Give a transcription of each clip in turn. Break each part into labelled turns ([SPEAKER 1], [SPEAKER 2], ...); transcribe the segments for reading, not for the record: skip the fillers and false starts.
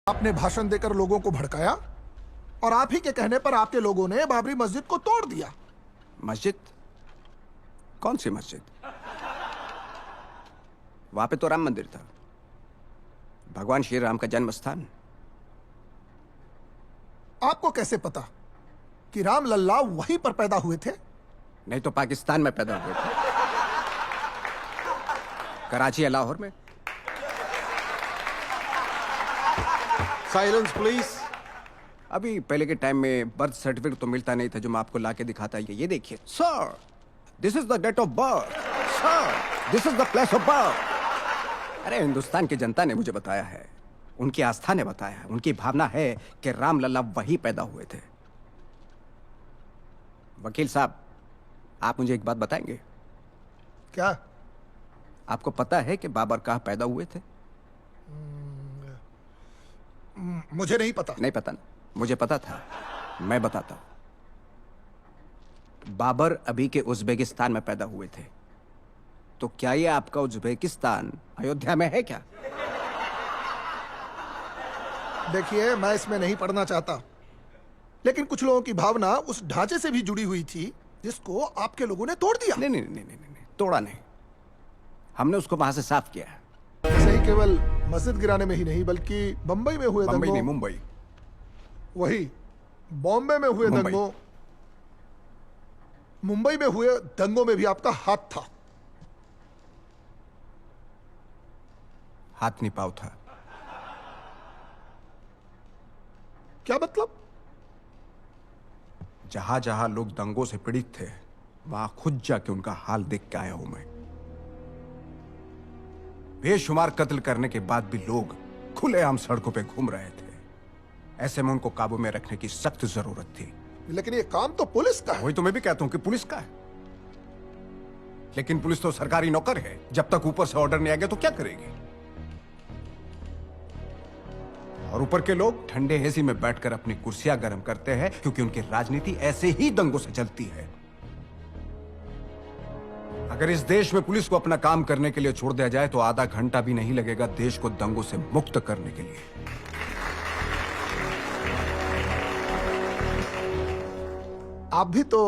[SPEAKER 1] आपने भाषण देकर लोगों को भड़काया और आप ही के कहने पर आपके लोगों ने बाबरी मस्जिद को तोड़ दिया।
[SPEAKER 2] मस्जिद? कौन सी मस्जिद? वहां पे तो राम मंदिर था, भगवान श्री राम का जन्म स्थान।
[SPEAKER 1] आपको कैसे पता कि राम लल्ला वहीं पर पैदा हुए थे?
[SPEAKER 2] नहीं तो पाकिस्तान में पैदा हुए थे, कराची या लाहौर में।
[SPEAKER 3] Silence please.
[SPEAKER 2] अभी पहले के टाइम में बर्थ सर्टिफिकेट तो मिलता नहीं था जो मैं आपको लाके दिखाता। ये देखिए sir, this is the date of birth, sir this is the place of birth. अरे हिंदुस्तान की जनता ने मुझे बताया है, उनकी आस्था ने बताया है, उनकी भावना है कि राम लल्ला वहीं पैदा हुए थे। वकील साहब, आप मुझे एक बात बताएंगे?
[SPEAKER 1] क्या?
[SPEAKER 2] आपको पता है कि बाबर कहाँ पैदा हुए थे?
[SPEAKER 1] मुझे नहीं पता।
[SPEAKER 2] नहीं पता ना? मुझे पता था, मैं बताता हूं। बाबर अभी के उज्बेकिस्तान में पैदा हुए थे। तो क्या ये आपका उज्बेकिस्तान अयोध्या में है क्या?
[SPEAKER 1] देखिए, मैं इसमें नहीं पढ़ना चाहता, लेकिन कुछ लोगों की भावना उस ढांचे से भी जुड़ी हुई थी जिसको आपके लोगों ने तोड़ दिया।
[SPEAKER 2] नहीं नहीं नहीं नहीं नहीं, तोड़ा नहीं, हमने उसको वहां से साफ किया है।
[SPEAKER 1] ऐसे ही केवल मस्जिद गिराने में ही नहीं, बल्कि बंबई में हुए
[SPEAKER 2] बंबई नहीं,
[SPEAKER 1] दंगों,
[SPEAKER 2] मुंबई।
[SPEAKER 1] वही बॉम्बे में हुए
[SPEAKER 2] मुंबई।
[SPEAKER 1] दंगों, मुंबई में हुए दंगों में भी आपका हाथ था।
[SPEAKER 2] हाथ नहीं पाँव था।
[SPEAKER 1] क्या मतलब?
[SPEAKER 2] जहां जहां लोग दंगों से पीड़ित थे, वहां खुद जाके उनका हाल देख के आया हूं मैं। बेशुमार कत्ल करने के बाद भी लोग खुलेआम सड़कों पे घूम रहे थे। ऐसे में उनको काबू में रखने की सख्त जरूरत थी।
[SPEAKER 1] लेकिन ये काम तो पुलिस का है।
[SPEAKER 2] वही तो मैं भी कहता हूं कि पुलिस का है, लेकिन पुलिस तो सरकारी नौकर है। जब तक ऊपर से ऑर्डर नहीं आ गया तो क्या करेगी? और ऊपर के लोग ठंडे एसी में बैठकर अपनी कुर्सियां गर्म करते हैं, क्योंकि उनकी राजनीति ऐसे ही दंगों से चलती है। अगर इस देश में पुलिस को अपना काम करने के लिए छोड़ दिया जाए तो आधा घंटा भी नहीं लगेगा देश को दंगों से मुक्त करने के लिए।
[SPEAKER 1] आप भी तो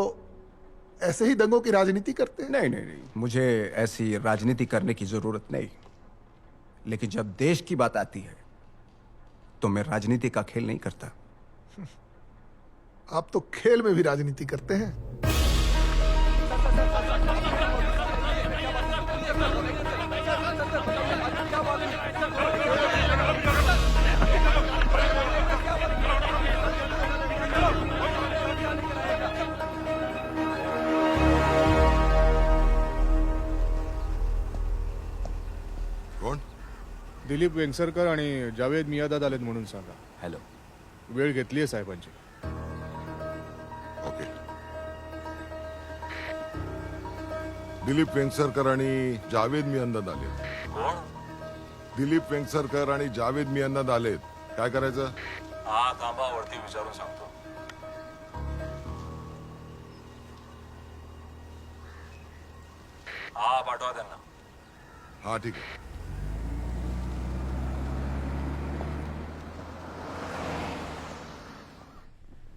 [SPEAKER 1] ऐसे ही दंगों की राजनीति करते हैं।
[SPEAKER 2] नहीं नहीं नहीं, मुझे ऐसी राजनीति करने की जरूरत नहीं, लेकिन जब देश की बात आती है तो मैं राजनीति का खेल नहीं करता।
[SPEAKER 1] आप तो खेल में भी राजनीति करते हैं।
[SPEAKER 4] कोण?
[SPEAKER 3] दिलीप वेंगसरकर आणि जावेद मियादाद आलेत म्हणून सांगा.
[SPEAKER 2] हेलो.
[SPEAKER 3] वेळ घेतलीये साहेबांची.
[SPEAKER 4] ओके. दिलीप वेंगसरकर आणि जावेद मियांदाद आलेत. दिलीप वेंगसरकर आणि जावेद मियांदाद आलेत. काय करायचं?
[SPEAKER 5] हा थांबा, वरती विचारून सांगतो. हा पाठवा त्यांना.
[SPEAKER 4] हा ठीक आहे.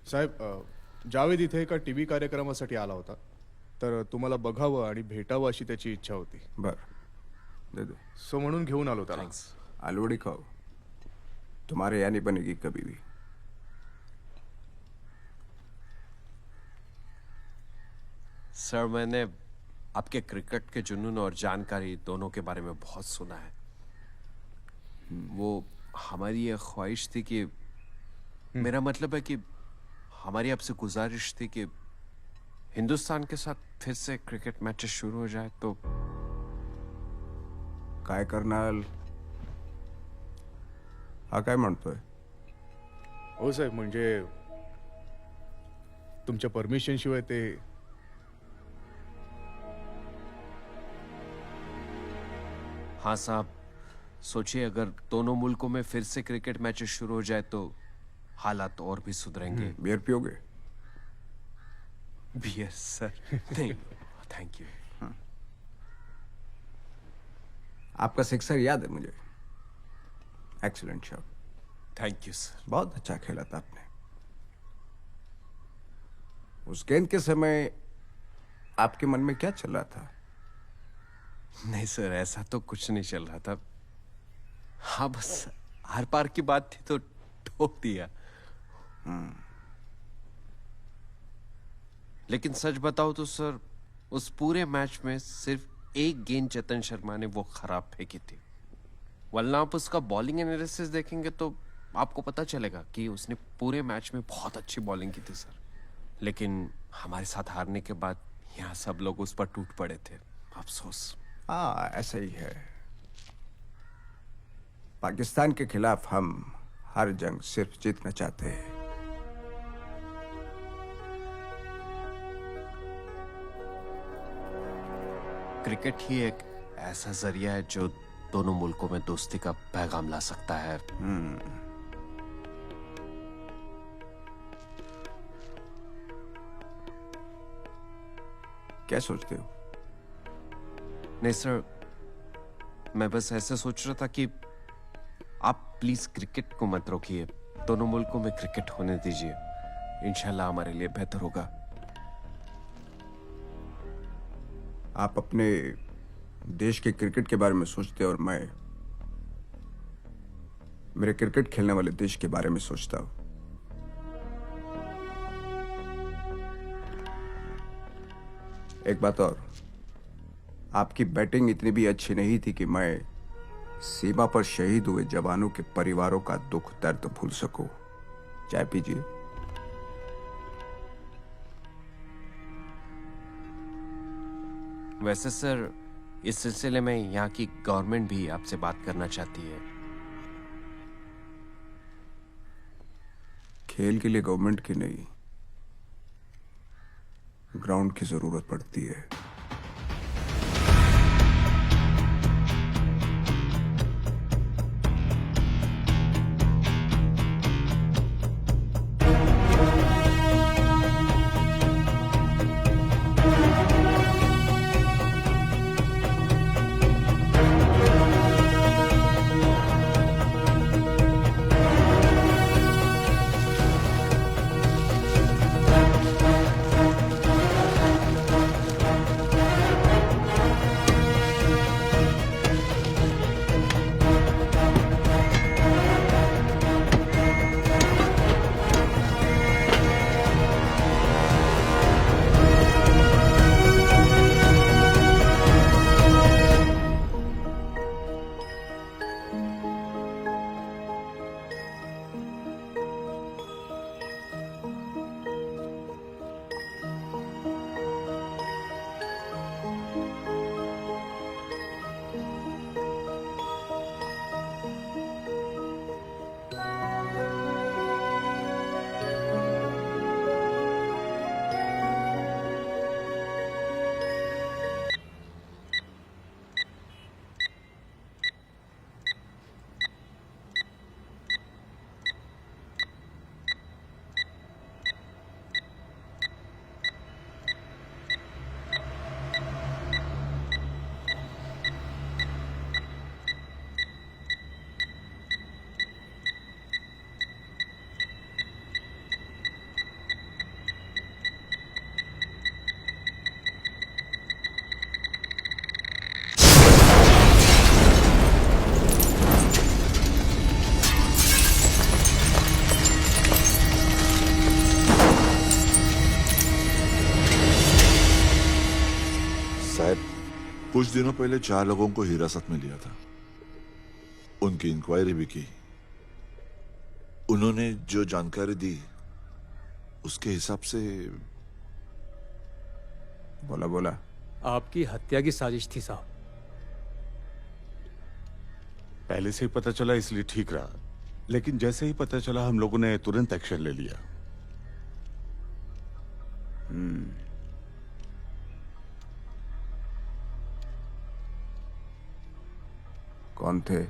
[SPEAKER 3] साहेब, जावेद इथे एका टीव्ही कार्यक्रमासाठी आला होता, तर तुम्हाला बघावं आणि भेटावं अशी त्याची इच्छा होती.
[SPEAKER 2] बर, दे दो.
[SPEAKER 3] सो म्हणून घेऊन आलो त्याला.
[SPEAKER 2] आलू बड़ी खाओ, तुम्हारे यहाँ नहीं बनेगी कभी भी.
[SPEAKER 6] सर, मैंने आपके क्रिकेट के जुनून और जानकारी दोनों के बारे में बहुत सुना है. वो हमारी ये ख्वाहिश थी कि, मेरा मतलब है कि हमारी आपसे गुजारिश थी कि हिंदुस्तान के साथ फिर से क्रिकेट मैचेस शुरू हो जाए तो.
[SPEAKER 2] काय कर्नल, हा काय म्हणतोय?
[SPEAKER 3] हो साहेब, म्हणजे तुमच्या परमिशन शिवाय ते.
[SPEAKER 6] हाँ साहब, सोचिए अगर दोनों मुल्कों में फिर से क्रिकेट मैचेस शुरू हो जाए तो हालात और भी सुधरेंगे.
[SPEAKER 2] बियर पियोगे?
[SPEAKER 6] Beer sir? नहीं, थैंक यू.
[SPEAKER 2] आपका सिक्सर याद है मुझे. Excellent shot.
[SPEAKER 6] Thank you sir.
[SPEAKER 2] बहुत अच्छा खेला था आपने। उस गेंद के समय आपके मन में क्या चल रहा था?
[SPEAKER 6] नहीं सर, ऐसा तो कुछ नहीं चल रहा था। हाँ, बस आर पार की बात थी तो ठोक दिया। लेकिन सच बताओ तो सर, उस पूरे मैच में सिर्फ एक गेंद चेतन शर्मा ने वो खराब फेंकी थी, वरना आप उसका बॉलिंग एनालिसिस देखेंगे तो आपको पता चलेगा कि उसने पूरे मैच में बहुत अच्छी बॉलिंग की थी सर। लेकिन हमारे साथ हारने के बाद यहाँ सब लोग उस पर टूट पड़े थे। अफसोस।
[SPEAKER 2] हाँ, ऐसा ही है। पाकिस्तान के खिलाफ हम हर जंग सिर्फ जीतना चाहते हैं।
[SPEAKER 6] क्रिकेट ही एक ऐसा जरिया है जो दोनों मुल्कों में दोस्ती का पैगाम ला सकता है।
[SPEAKER 2] क्या सोचते हो?
[SPEAKER 6] नहीं सर, मैं बस ऐसे सोच रहा था कि आप प्लीज क्रिकेट को मत रोकिए, दोनों मुल्कों में क्रिकेट होने दीजिए, इंशाल्लाह हमारे लिए बेहतर होगा।
[SPEAKER 2] आप अपने देश के क्रिकेट के बारे में सोचते हो और मैं मेरे क्रिकेट खेलने वाले देश के बारे में सोचता हूं। एक बात और, आपकी बैटिंग इतनी भी अच्छी नहीं थी कि मैं सीमा पर शहीद हुए जवानों के परिवारों का दुख दर्द भूल सकूं। चाय पीजिए।
[SPEAKER 6] वैसे सर, इस सिलसिले में यहाँ की गवर्नमेंट भी आपसे बात करना चाहती है।
[SPEAKER 2] खेल के लिए गवर्नमेंट की नहीं, ग्राउंड की जरूरत पड़ती है।
[SPEAKER 7] कुछ दिनों पहले 4 लोगों को हिरासत में लिया था, उनकी इंक्वायरी भी की। उन्होंने जो जानकारी दी उसके हिसाब से
[SPEAKER 2] बोला बोला।
[SPEAKER 8] आपकी हत्या की साजिश थी साहब।
[SPEAKER 9] पहले से ही पता चला इसलिए ठीक रहा, लेकिन जैसे ही पता चला हम लोगों ने तुरंत एक्शन ले लिया।
[SPEAKER 2] कौन थे?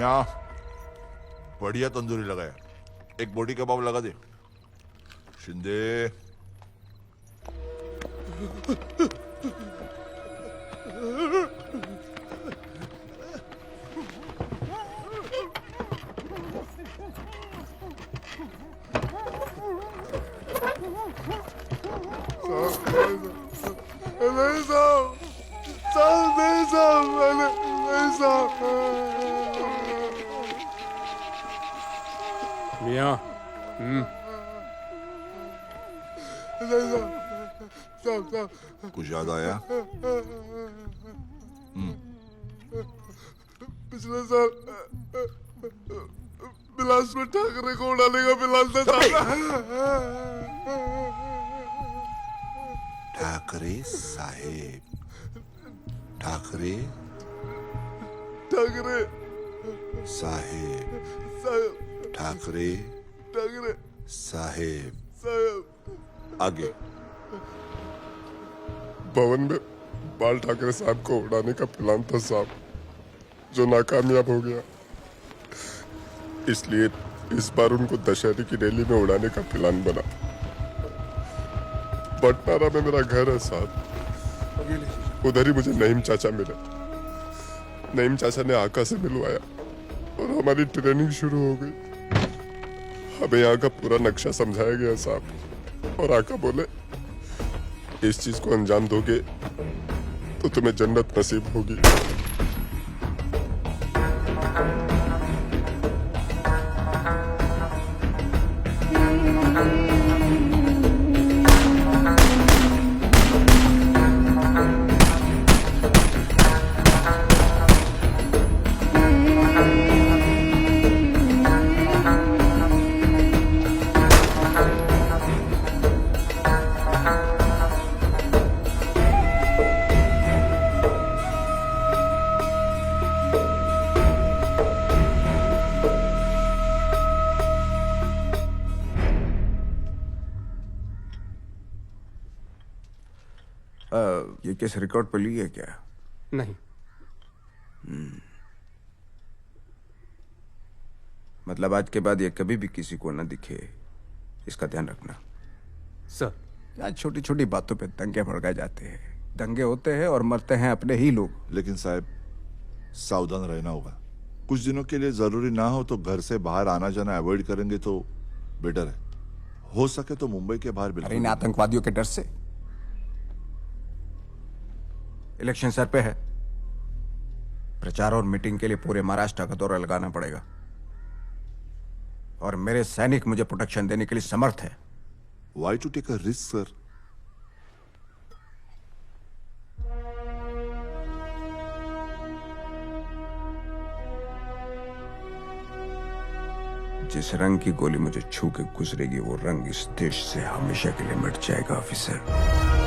[SPEAKER 7] मियाँ बढ़िया तंदूरी लगाया, एक बोटी कबाब लगा दे। शिंदे
[SPEAKER 8] मियाँ
[SPEAKER 7] कुछ याद आया?
[SPEAKER 4] पिछले साल बिलासपुर ठाकरे को उड़ाने का प्लान था।
[SPEAKER 7] ठाकरे साहेब, ठाकरे
[SPEAKER 4] ठाकरे
[SPEAKER 7] साहेब,
[SPEAKER 4] साहब,
[SPEAKER 7] ठाकरे
[SPEAKER 4] ठाकरे
[SPEAKER 7] साहेब।
[SPEAKER 4] साहब,
[SPEAKER 7] आगे।
[SPEAKER 4] भवन में बाल ठाकरे साहब को उड़ाने का प्लान था साहब, जो नाकामयाब हो गया। इसलिए इस बार उनको दशहरे की रैली में उड़ाने का प्लान बना। बटनारा में मेरा घर है साहब, उधर ही मुझे नईम चाचा मिले। नईम चाचा ने आका से मिलवाया और हमारी ट्रेनिंग शुरू हो गई। हमें यहाँ का पूरा नक्शा समझाया गया साहब, और आका बोले इस चीज को अंजाम दोगे तो तुम्हें जन्नत नसीब होगी।
[SPEAKER 2] ये केस रिकॉर्ड पे ली है क्या?
[SPEAKER 8] नहीं।
[SPEAKER 2] मतलब आज के बाद ये कभी भी किसी को न दिखे, इसका ध्यान रखना।
[SPEAKER 8] सर।
[SPEAKER 2] यहाँ छोटी छोटी बातों पे दंगे भड़काए जाते हैं। दंगे होते हैं और मरते हैं अपने ही लोग।
[SPEAKER 7] लेकिन साहब सावधान रहना होगा। कुछ दिनों के लिए जरूरी ना हो तो घर से बाहर आना जाना अवॉइड करेंगे तो बेटर है। हो सके तो मुंबई के बाहर
[SPEAKER 2] अरे
[SPEAKER 7] बिल्कुल
[SPEAKER 2] इन आतंकवादियों के डर से। इलेक्शन सर पे है, प्रचार और मीटिंग के लिए पूरे महाराष्ट्र का दौरा लगाना पड़ेगा, और मेरे सैनिक मुझे प्रोटेक्शन देने के लिए समर्थ है।
[SPEAKER 7] Why to take a risk, sir?
[SPEAKER 2] जिस रंग की गोली मुझे छू के गुजरेगी वो रंग इस देश से हमेशा के लिए मिट जाएगा ऑफिसर।